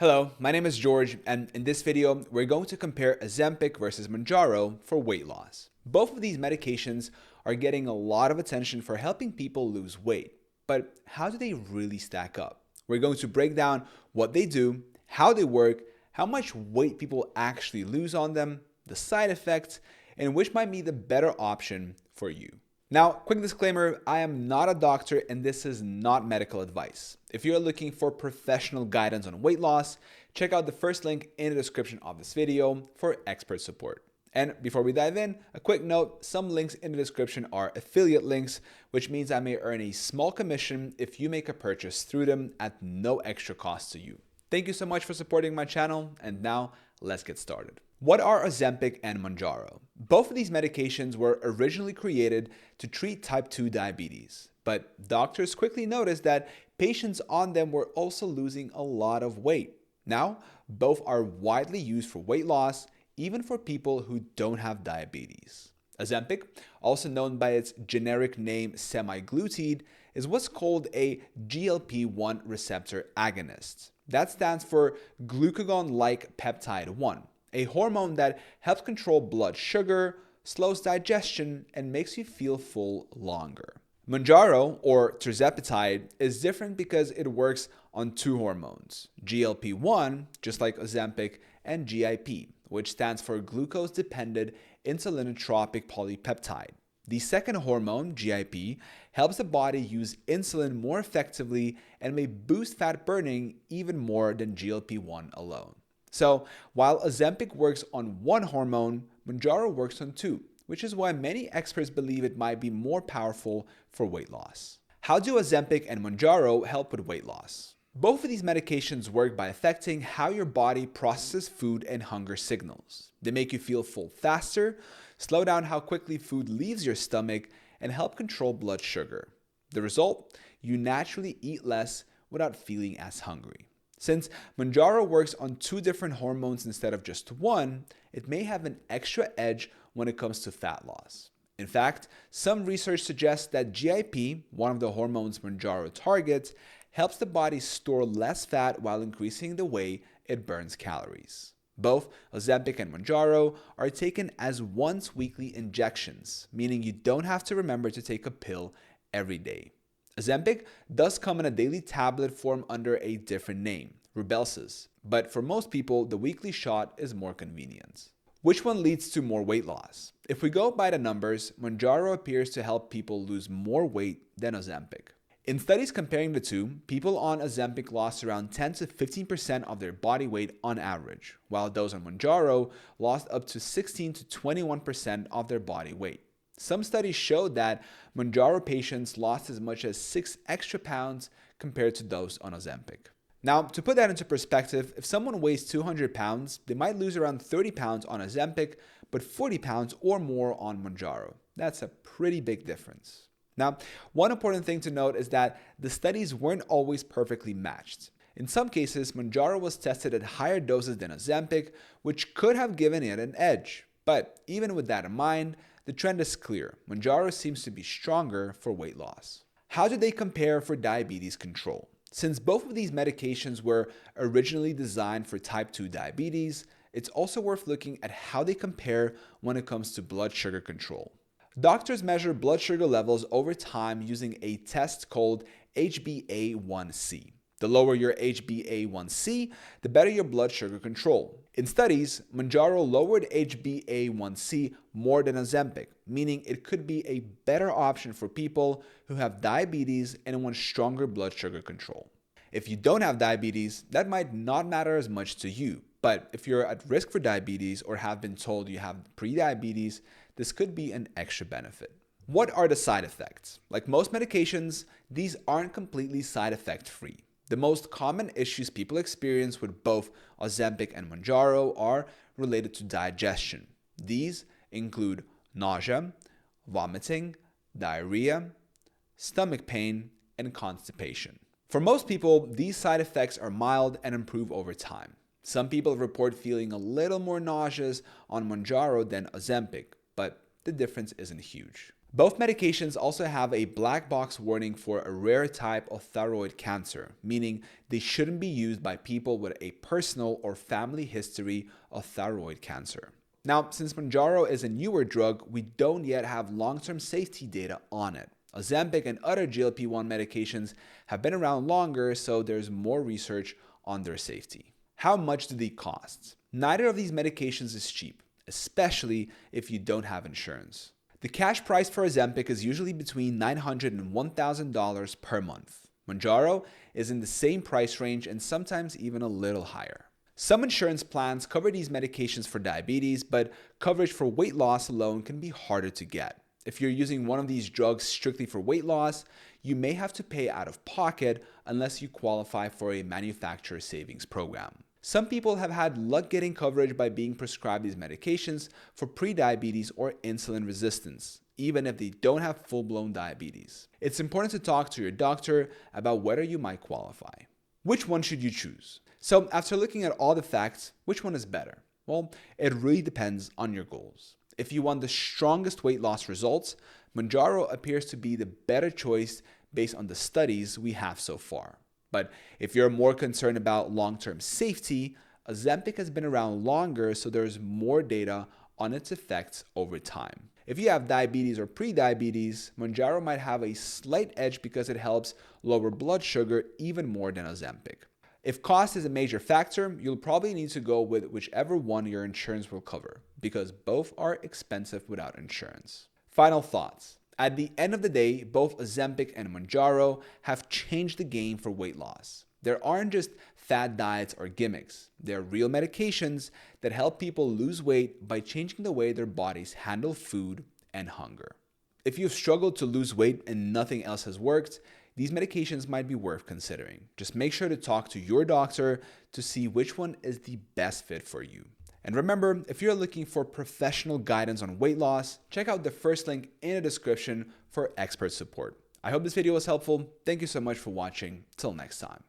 Hello, my name is George, and in this video, we're going to compare Ozempic versus Mounjaro for weight loss. Both of these medications are getting a lot of attention for helping people lose weight, but how do they really stack up? We're going to break down what they do, how they work, how much weight people actually lose on them, the side effects, and which might be the better option for you. Now, quick disclaimer, I am not a doctor and this is not medical advice. If you're looking for professional guidance on weight loss, check out the first link in the description of this video for expert support. And before we dive in, a quick note, some links in the description are affiliate links, which means I may earn a small commission if you make a purchase through them at no extra cost to you. Thank you so much for supporting my channel, and now let's get started. What are Ozempic and Mounjaro? Both of these medications were originally created to treat type 2 diabetes, but doctors quickly noticed that patients on them were also losing a lot of weight. Now, both are widely used for weight loss, even for people who don't have diabetes. Ozempic, also known by its generic name semaglutide, is what's called a GLP-1 receptor agonist. That stands for glucagon-like peptide 1. A hormone that helps control blood sugar, slows digestion, and makes you feel full longer. Mounjaro, or tirzepatide, is different because it works on two hormones, GLP-1, just like Ozempic, and GIP, which stands for glucose-dependent insulinotropic polypeptide. The second hormone, GIP, helps the body use insulin more effectively and may boost fat burning even more than GLP-1 alone. So, while Ozempic works on one hormone, Mounjaro works on two, which is why many experts believe it might be more powerful for weight loss. How do Ozempic and Mounjaro help with weight loss? Both of these medications work by affecting how your body processes food and hunger signals. They make you feel full faster, slow down how quickly food leaves your stomach, and help control blood sugar. The result? You naturally eat less without feeling as hungry. Since Mounjaro works on two different hormones instead of just one, it may have an extra edge when it comes to fat loss. In fact, some research suggests that GIP, one of the hormones Mounjaro targets, helps the body store less fat while increasing the way it burns calories. Both Ozempic and Mounjaro are taken as once-weekly injections, meaning you don't have to remember to take a pill every day. Ozempic does come in a daily tablet form under a different name, Rybelsus, but for most people, the weekly shot is more convenient. Which one leads to more weight loss? If we go by the numbers, Mounjaro appears to help people lose more weight than Ozempic. In studies comparing the two, people on Ozempic lost around 10 to 15% of their body weight on average, while those on Mounjaro lost up to 16 to 21% of their body weight. Some studies showed that Mounjaro patients lost as much as 6 extra pounds compared to those on Ozempic. Now, to put that into perspective, if someone weighs 200 pounds, they might lose around 30 pounds on Ozempic, but 40 pounds or more on Mounjaro. That's a pretty big difference. Now, one important thing to note is that the studies weren't always perfectly matched. In some cases, Mounjaro was tested at higher doses than Ozempic, which could have given it an edge. But even with that in mind, the trend is clear. Mounjaro seems to be stronger for weight loss. How do they compare for diabetes control? Since both of these medications were originally designed for type 2 diabetes, it's also worth looking at how they compare when it comes to blood sugar control. Doctors measure blood sugar levels over time using a test called HbA1c. The lower your HbA1c, the better your blood sugar control. In studies, Mounjaro lowered HbA1c more than Ozempic, meaning it could be a better option for people who have diabetes and want stronger blood sugar control. If you don't have diabetes, that might not matter as much to you, but if you're at risk for diabetes or have been told you have prediabetes, this could be an extra benefit. What are the side effects? Like most medications, these aren't completely side effect free. The most common issues people experience with both Ozempic and Mounjaro are related to digestion. These include nausea, vomiting, diarrhea, stomach pain, and constipation. For most people, these side effects are mild and improve over time. Some people report feeling a little more nauseous on Mounjaro than Ozempic, but the difference isn't huge. Both medications also have a black box warning for a rare type of thyroid cancer, meaning they shouldn't be used by people with a personal or family history of thyroid cancer. Now, since Mounjaro is a newer drug, we don't yet have long-term safety data on it. Ozempic and other GLP-1 medications have been around longer, so there's more research on their safety. How much do they cost? Neither of these medications is cheap, especially if you don't have insurance. The cash price for Ozempic is usually between $900 and $1,000 per month. Mounjaro is in the same price range and sometimes even a little higher. Some insurance plans cover these medications for diabetes, but coverage for weight loss alone can be harder to get. If you're using one of these drugs strictly for weight loss, you may have to pay out of pocket unless you qualify for a manufacturer savings program. Some people have had luck getting coverage by being prescribed these medications for prediabetes or insulin resistance, even if they don't have full-blown diabetes. It's important to talk to your doctor about whether you might qualify. Which one should you choose? So after looking at all the facts, which one is better? Well, it really depends on your goals. If you want the strongest weight loss results, Mounjaro appears to be the better choice based on the studies we have so far. But if you're more concerned about long-term safety, Ozempic has been around longer, so there's more data on its effects over time. If you have diabetes or prediabetes, Mounjaro might have a slight edge because it helps lower blood sugar even more than Ozempic. If cost is a major factor, you'll probably need to go with whichever one your insurance will cover, because both are expensive without insurance. Final thoughts. At the end of the day, both Ozempic and Mounjaro have changed the game for weight loss. There aren't just fad diets or gimmicks. They're real medications that help people lose weight by changing the way their bodies handle food and hunger. If you've struggled to lose weight and nothing else has worked, these medications might be worth considering. Just make sure to talk to your doctor to see which one is the best fit for you. And remember, if you're looking for professional guidance on weight loss, check out the first link in the description for expert support. I hope this video was helpful. Thank you so much for watching. Till next time.